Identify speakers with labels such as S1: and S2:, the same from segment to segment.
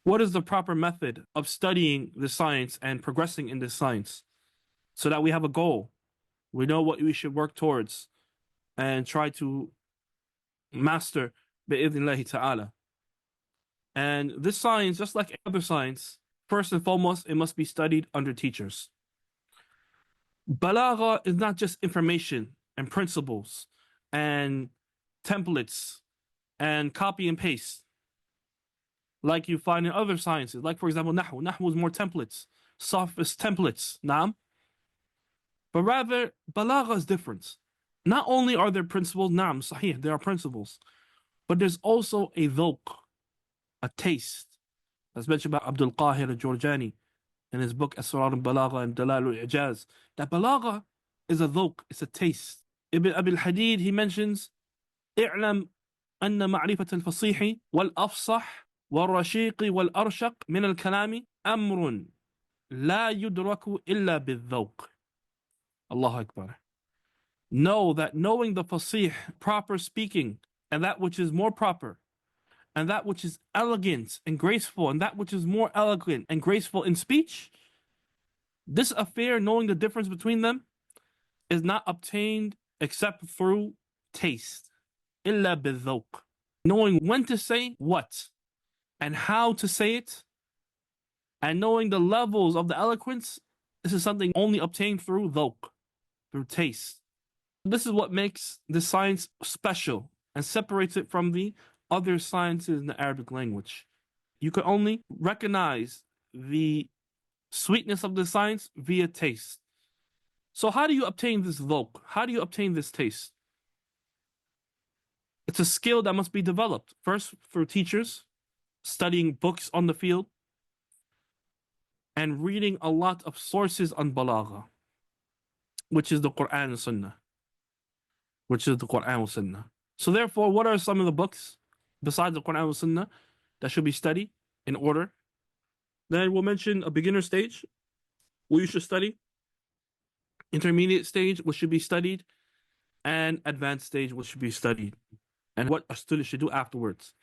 S1: What is the proper method of studying the science and progressing in this science so that we have a goal? We know what we should work towards and try to master bi'idhnillahi ta'ala. And this science, just like other science, first and foremost, it must be studied under teachers. Balagha is not just information and principles and templates and copy and paste like you find in other sciences. Like, for example, Nahu. Nahu is more templates, sophist templates, naam. But rather, Balagha is different. Not only are there principles, naam, sahih, there are principles, but there's also a dhawq, a taste, as mentioned by Abdul Qahir al-Jurjani in his book Asrar al-Balagha and Dalal al-Ijaz, that Balagha is a dhawq, it's a taste. Ibn Abi al-Hadid, he mentions, اعلم أن معرفة الفصيح والأفصح والرشيق والأرشق من الكلام أمر لا يدرك إلا بالذوق. Allahu Akbar. Know that knowing the fasih, proper speaking, and that which is more proper, and that which is elegant and graceful, and that which is more eloquent and graceful in speech, this affair, knowing the difference between them, is not obtained except through taste. إلا بالذوق. Knowing when to say what, and how to say it, and knowing the levels of the eloquence, this is something only obtained through dhawq, through taste. This is what makes this science special and separates it from the other sciences in the Arabic language. You can only recognize the sweetness of the science via taste. So how do you obtain this dhawq? How do you obtain this taste? It's a skill that must be developed. First, through teachers, studying books on the field, and reading a lot of sources on Balagha, which is the Quran and Sunnah. So therefore, what are some of the books besides the Quran and Sunnah that should be studied in order? Then we'll mention a beginner stage, what you should study, intermediate stage, what should be studied, and advanced stage, what should be studied, and what a student should do afterwards.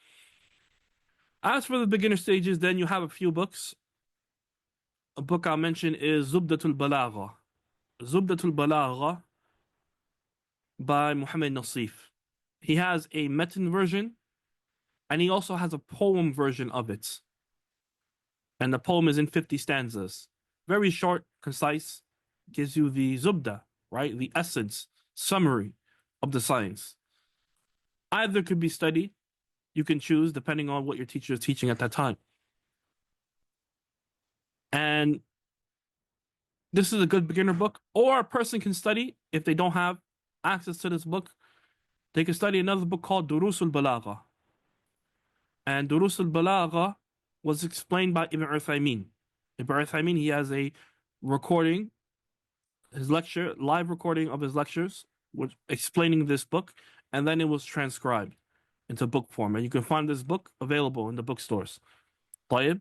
S1: As for the beginner stages, then you have a few books. A book I'll mention is Zubdatul Balagha. Zubdatul Balagha by Muhammad Nasif. He has a metin version, and he also has a poem version of it. And the poem is in 50 stanzas. Very short, concise, gives you the zubda, right? The essence, summary of the science. Either could be studied. You can choose depending on what your teacher is teaching at that time. And this is a good beginner book. Or a person can study, if they don't have access to this book, they can study another book called Durusul Balagha. And Durusul Balagha was explained by Ibn Uthaymeen. Ibn Uthaymeen, he has a recording, his lecture, live recording of his lectures, which explaining this book, and then it was transcribed into book form. And you can find this book available in the bookstores. طيب.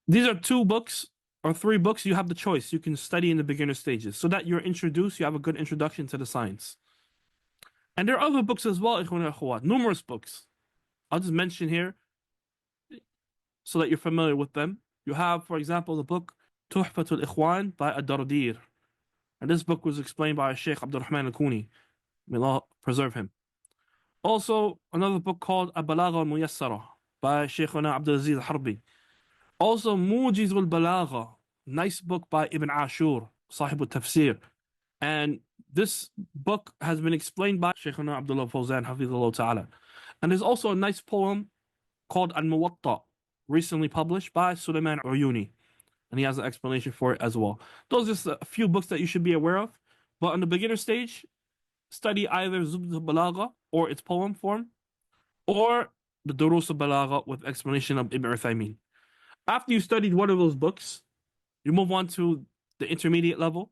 S1: These are 2 books or 3 books. You have the choice. You can study in the beginner stages so that you're introduced, you have a good introduction to the science. And there are other books as well, numerous books. I'll just mention here so that you're familiar with them. You have, for example, the book Tuhfatul Ikhwan by Ad-Dardir. And this book was explained by Sheikh Abdurrahman al-Kuni. May Allah preserve him. Also, another book called Al-Balagha al-Muyassara by Sheikhuna Abdul-Aziz al-Harbi. Also, Mujiz al-Balagha, nice book by Ibn Ashur, Sahib al-Tafsir. And this book has been explained by Sheikhuna Abdullah Fawzan, Hafizullah Ta'ala. And there's also a nice poem called Al-Muwatta, recently published by Sulaiman Uyuni. And he has an explanation for it as well. Those are just a few books that you should be aware of. But on the beginner stage, study either Zubd al-Balagha or its poem form, or the Durus al-Balagha with explanation of Ibn Uthaymeen. After you studied one of those books, you move on to the intermediate level.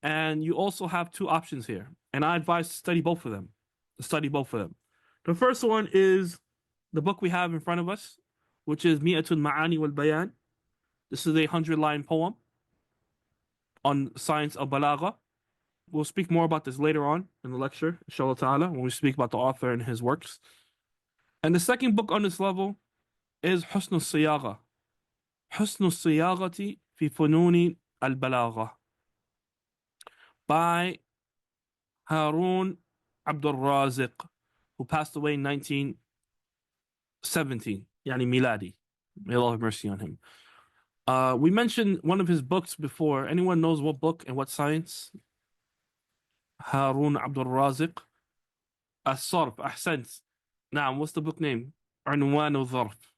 S1: And you also have 2 options here. And I advise to study both of them. The first one is the book we have in front of us, which is Mi'atul Ma'ani wal Bayan. This is a 100-line poem on science of Balagha. We'll speak more about this later on in the lecture, inshallah ta'ala, when we speak about the author and his works. And the second book on this level is حسن الصياغة. حسن الصياغة في فنون البلاغة by Harun Abdul-Raziq, who passed away in 1917, yani miladi. May Allah have mercy on him. We mentioned one of his books before. Anyone knows what book and what science? Harun Abdul-Raziq. الصرف. أحسنت. نعم, what's the book name? عنوان الظرف.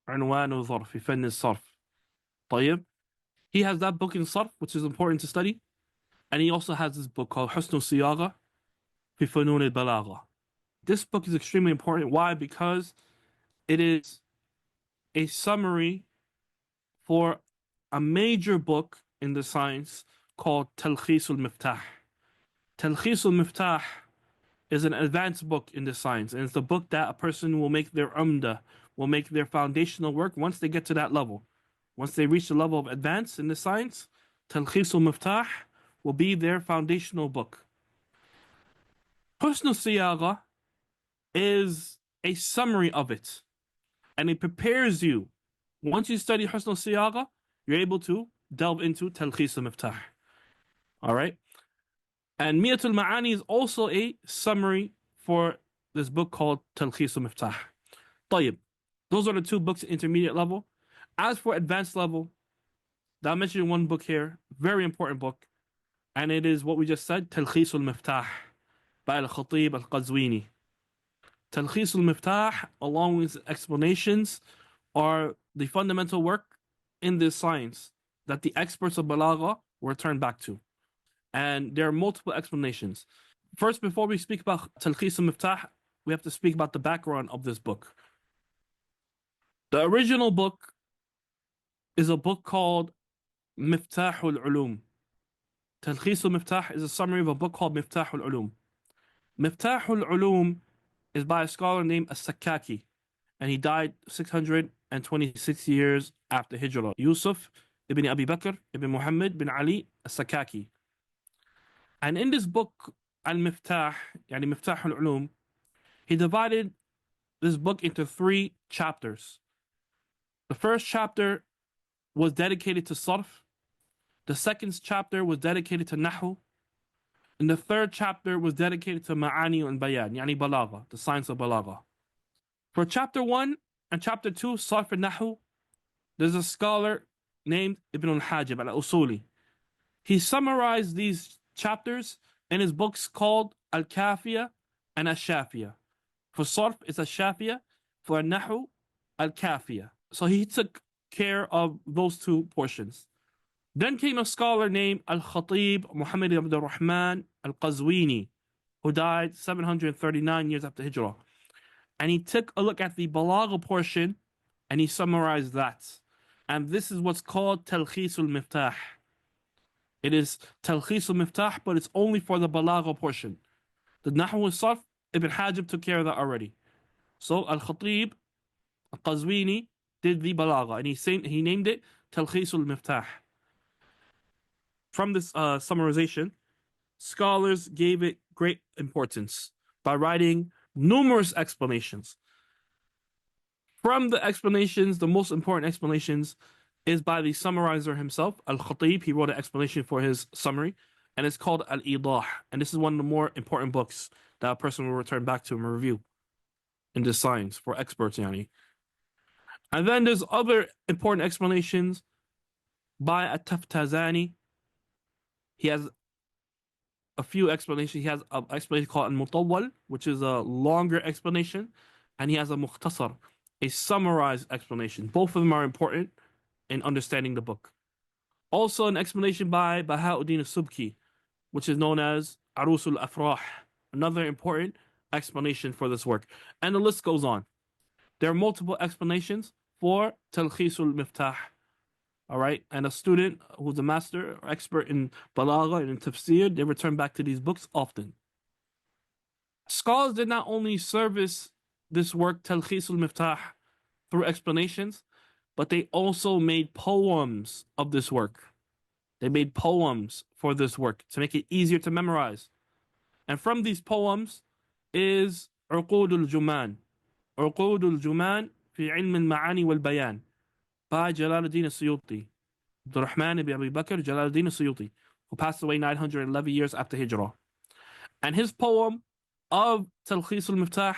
S1: عنوان الظرف في فن الصرف. طيب. He has that book in صرف, which is important to study. And he also has this book called حسن الصياغة في فنون البلاغة. This book is extremely important. Why? Because it is a summary for a major book in the science called تلخيص المفتاح. تلخيص المفتاح is an advanced book in the science, and it's the book that a person will make their umda, will make their foundational work once they get to that level. Once they reach the level of advance in the science, تلخيص المفتاح will be their foundational book. حسن الصياغة is a summary of it, and it prepares you. Once you study حسن الصياغة, you're able to delve into تلخيص المفتاح. All right? And Mi'atul Ma'ani is also a summary for this book called تلخيص المفتاح. طيب, those are the two books at intermediate level. As for advanced level, I mentioned one book here, very important book, and it is what we just said, تلخيص المفتاح by Al-Khatib Al-Qazwini. تلخيص المفتاح, along with explanations, are the fundamental work in this science that the experts of Balagha were turned back to. And there are multiple explanations. First, before we speak about تلخيص المفتاح, we have to speak about the background of this book. The original book is a book called مفتاح العلوم. تلخيص المفتاح is a summary of a book called مفتاح العلوم. مفتاح العلوم is by a scholar named As-Sakkaki, and he died 626 years after Hijrah. Yusuf ibn Abi Bakr ibn Muhammad bin Ali As-Sakkaki. And in this book, Al-Miftah, yani Miftah al-Ulum, he divided this book into 3 chapters. The first chapter was dedicated to Sarf. The second chapter was dedicated to Nahu. And the third chapter was dedicated to Ma'ani and Bayan, yani Balagha, the science of Balagha. For chapter 1 and chapter 2, Sarf and Nahu, there's a scholar named Ibn al-Hajib al-Usuli. He summarized these chapters in his books called Al-Kafiya and Al-Shafiya. For Sarf, it's Al-Shafiya. For Nahu, Al-Kafiya. So he took care of those 2 portions. Then came a scholar named Al-Khatib Muhammad ibn Rahman Al-Qazwini, who died 739 years after Hijrah. And he took a look at the Balagha portion, and he summarized that. And this is what's called Talkhis al-Miftah. It is Talkhis al-Miftah, but it's only for the Balagha portion. The Nahw al-Sarf, Ibn Hajib took care of that already. So Al-Khatib Al-Qazwini did the Balagha, and he named it Talkhis al-Miftah. From this summarization, scholars gave it great importance by writing numerous explanations. From the explanations, the most important explanations is by the summarizer himself, Al-Khatib. He wrote an explanation for his summary, and it's called Al-Idah. And this is one of the more important books that a person will return back to and review in this science for experts, yani. And then there's other important explanations by At-Taftazani. He has a few explanations. He has an explanation called Al-Mutawwal, which is a longer explanation, and he has a Mukhtasar, a summarized explanation. Both of them are important in understanding the book. Also, an explanation by Bahauddin al-Subki, which is known as Arus al-Afrah, another important explanation for this work. And the list goes on. There are multiple explanations for Talkhis al-Miftah. All right, and a student who's a master or expert in Balagha and in Tafsir, they return back to these books often. Scholars did not only service this work, Talkhis al-Miftah, through explanations, but they also made poems of this work. They made poems for this work to make it easier to memorize. And from these poems is Uqud al-Juman, عقود الجمان في علم المعاني والبيان by Jalaluddin al-Suyuti. Abdurrahman ibn Abi Bakr Jalaluddin al-Suyuti, who passed away 911 years after Hijrah. And his poem of Talkhis al-Miftah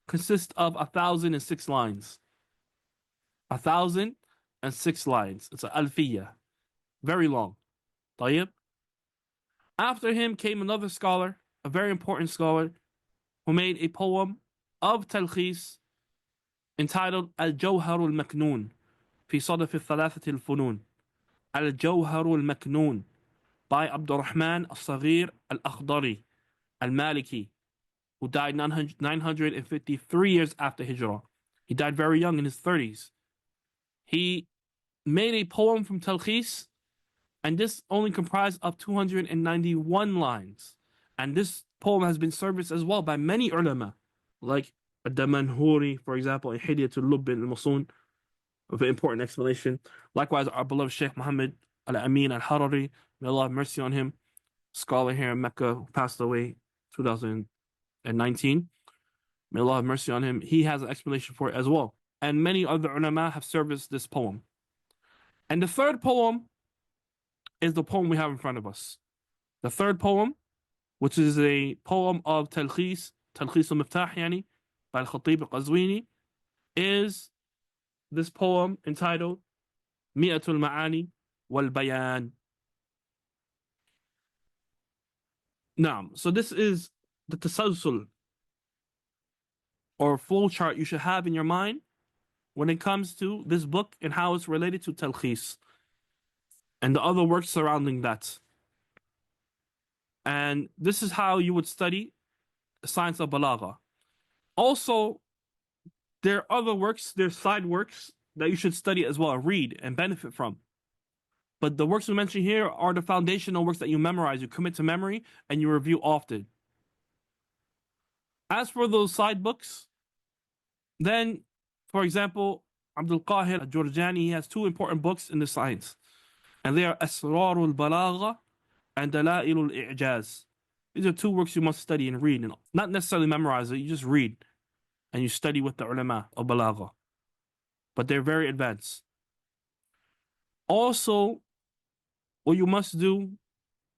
S1: consists of 1,006 lines. 1,006 lines. It's an alfiyah. Very long. طيب. After him came another scholar, a very important scholar, who made a poem of Talkhis entitled Al-Jawhar al-Maknoon في صدف الثلاثة الفنون. Al-Jawhar al-Maknoon by Abdurrahman al-Saghir al-Akhdari al-Maliki, who died 953 years after Hijrah. He died very young in his 30s. He made a poem from Talkhis, and this only comprised of 291 lines. And this poem has been serviced as well by many ulama, like Ad-Damanhuri, for example, in Hilyatul Lubb al-Masun, with an important explanation. Likewise, our beloved Sheikh Muhammad al-Amin al-Harari, may Allah have mercy on him, scholar here in Mecca, who passed away 2019. May Allah have mercy on him. He has an explanation for it as well. And many other ulama have serviced this poem. And the third poem is the poem we have in front of us. The third poem, which is a poem of Talkhis al-Miftah, yani, by Al-Khatib al-Qazwini, is this poem entitled Mi'atul Ma'ani wal Bayan. Now, so this is the tasalsul or flow chart you should have in your mind when it comes to this book and how it's related to Talkhis and the other works surrounding that. And this is how you would study the science of Balagha. Also, there are other works, there's side works that you should study as well, read and benefit from. But the works we mention here are the foundational works that you memorize, you commit to memory, and you review often. As for those side books, then, for example, Abdul Qahir al-Jurjani, he has two important books in the science. And they are Asrarul Balagha and Dalailul I'jaz. These are two works you must study and read. And not necessarily memorize it, you just read. And you study with the ulama of Balagha. But they're very advanced. Also, what you must do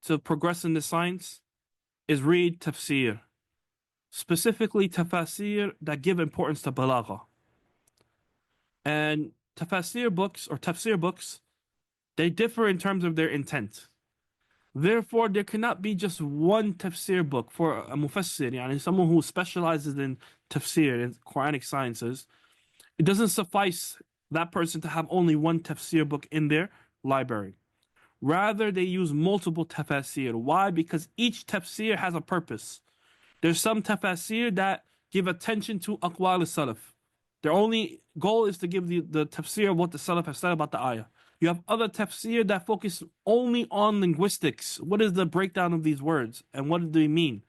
S1: to progress in the science is read Tafsir. Specifically Tafsir that give importance to Balagha. And Tafsir books, they differ in terms of their intent. Therefore, there cannot be just one tafsir book for a mufassir, yani someone who specializes in tafsir, in Quranic sciences. It doesn't suffice that person to have only one tafsir book in their library. Rather, they use multiple tafsir. Why? Because each tafsir has a purpose. There's some tafsir that give attention to aqwal al-salaf. Their only goal is to give the tafsir of what the salaf have said about the ayah. You have other tafsir that focus only on linguistics. What is the breakdown of these words and what do they mean?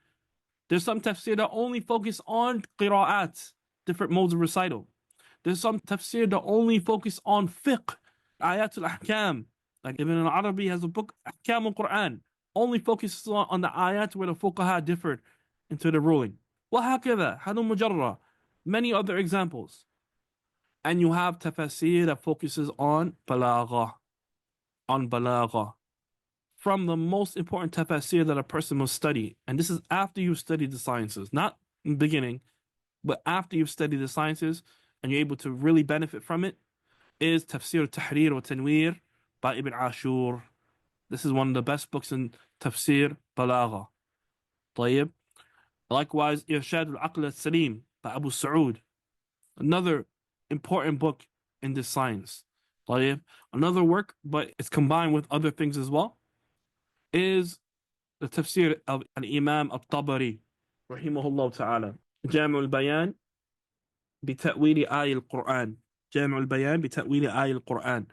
S1: There's some tafsir that only focus on qira'at, different modes of recital. There's some tafsir that only focus on fiqh, ayatul ahkam. Like Ibn al-Arabi has a book, Ahkam al-Quran, only focuses on the ayat where the fuqaha differed into the ruling. وَهَكَذَا هَذُا مُجَرَّى. Many other examples. And you have tafsir that focuses on balagha. From the most important tafsir that a person must study. And this is after you've studied the sciences. Not in the beginning, but after you've studied the sciences and you're able to really benefit from it, is Tafsir Tahrir wa Tanwir by Ibn Ashur. This is one of the best books in Tafsir Balagha. طيب. Likewise, Irshad al-Aql al-Salim by Abu Sa'ud. Another important book in this science. طيب. Another work, but it's combined with other things as well, is the Tafsir of Al-Imam al-Tabari, rahimahullah ta'ala. Jami' al-Bayan بتأويل آي القرآن. جامع البيان بتأويل آي القرآن.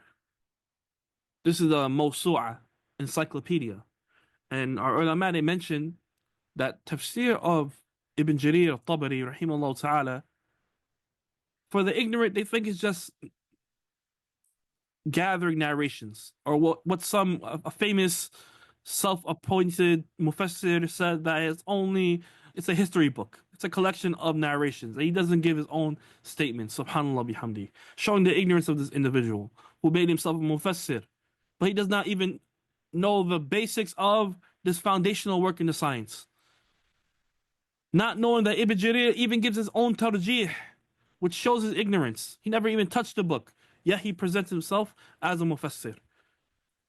S1: This is a mawsu'a, encyclopedia. And our ulama, they mention that tafsir of Ibn Jarir al-Tabari, rahimahullah ta'ala, for the ignorant, they think it's just gathering narrations, or what some a famous self-appointed mufassir said, that it's a history book. It's a collection of narrations. And he doesn't give his own statements, subhanAllah bihamdi, showing the ignorance of this individual who made himself a mufassir. But he does not even know the basics of this foundational work in the science. Not knowing that Ibn Jarir even gives his own tarjih, which shows his ignorance. He never even touched the book, yet he presents himself as a mufassir.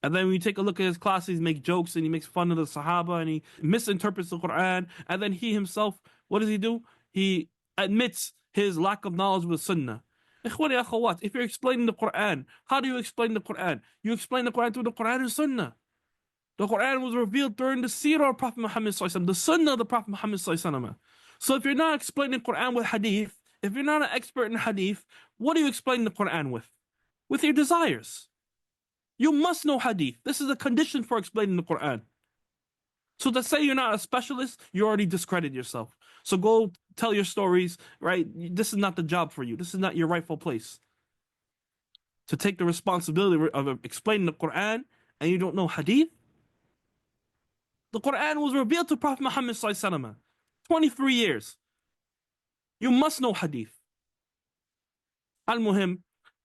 S1: And then when you take a look at his classes, he makes jokes and he makes fun of the Sahaba and he misinterprets the Quran. And then he himself, what does he do? He admits his lack of knowledge with Sunnah. Ikhwani akhawat, if you're explaining the Quran, how do you explain the Quran? You explain the Quran through the Quran and Sunnah. The Quran was revealed during the seerah of Prophet Muhammad ﷺ, the Sunnah of the Prophet Muhammad ﷺ. So if you're not explaining the Quran with hadith, if you're not an expert in hadith, what do you explain the Quran with? With your desires. You must know hadith. This is a condition for explaining the Quran. So to say you're not a specialist, you already discredit yourself. So go tell your stories, right? This is not the job for you. This is not your rightful place. To take the responsibility of explaining the Quran and you don't know hadith? The Quran was revealed to Prophet Muhammad ﷺ 23 years. You must know hadith. Al-Muhim,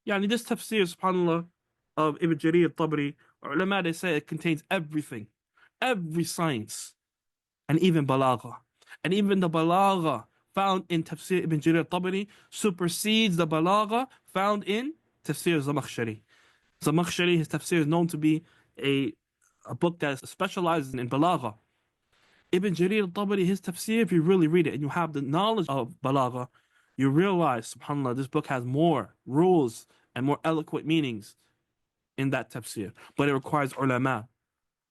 S1: yani this tafsir, subhanAllah, of Ibn Jarir al-Tabari, ulama, they say it contains everything, every science, and even Balagha. And even the Balagha found in Tafsir Ibn Jarir al-Tabari supersedes the Balagha found in Tafsir Zamakhshari. Zamakhshari, his tafsir is known to be a book that specializes in Balagha. Ibn Jarir al-Tabari, his tafsir, if you really read it and you have the knowledge of Balagha, you realize, subhanAllah, this book has more rules and more eloquent meanings in that tafsir. But it requires ulama.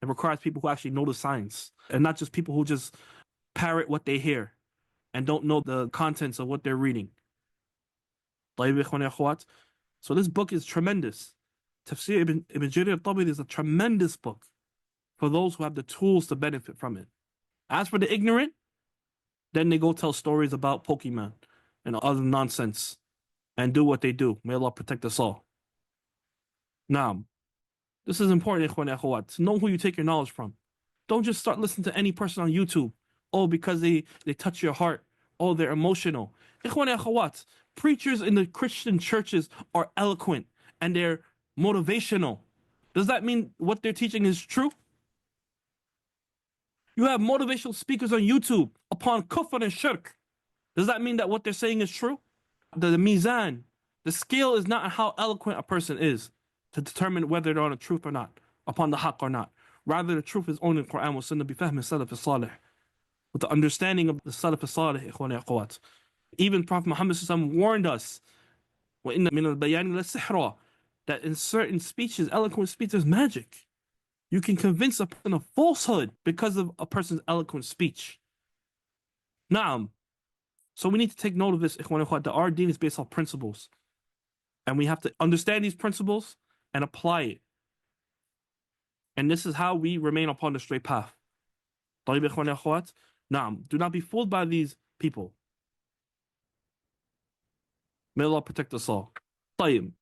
S1: It requires people who actually know the science and not just people who just parrot what they hear and don't know the contents of what they're reading. So this book is tremendous. Tafsir Ibn Jarir al-Tabari is a tremendous book for those who have the tools to benefit from it. As for the ignorant, then they go tell stories about Pokemon and other nonsense and do what they do. May Allah protect us all. Now, this is important, ikhwan and akhawat, to know who you take your knowledge from. Don't just start listening to any person on YouTube. Oh, because they touch your heart. Oh, they're emotional. Ikhwan and akhawat, preachers in the Christian churches are eloquent and they're motivational. Does that mean what they're teaching is true? You have motivational speakers on YouTube upon kufr and shirk. Does that mean that what they're saying is true? The mizan, the scale is not how eloquent a person is to determine whether they're on the truth or not, upon the haqq or not. Rather, the truth is only in the Quran wa Sunnah bifahmi salaf as-salih, with the understanding of the salaf as-salih, ikhwan akhawat. Even Prophet Muhammad warned us, وَإِنَّ مِنَ الْبَيَانِ لَسِحْرًا, that in certain speeches, eloquent speech, there's magic. You can convince a person of falsehood because of a person's eloquent speech. Naam. So we need to take note of this, ikhwan akhawat, that our deen is based on principles. And we have to understand these principles and apply it. And this is how we remain upon the straight path. طيب ikhwan akhawat. Naam. Do not be fooled by these people. May Allah protect us all. طيب.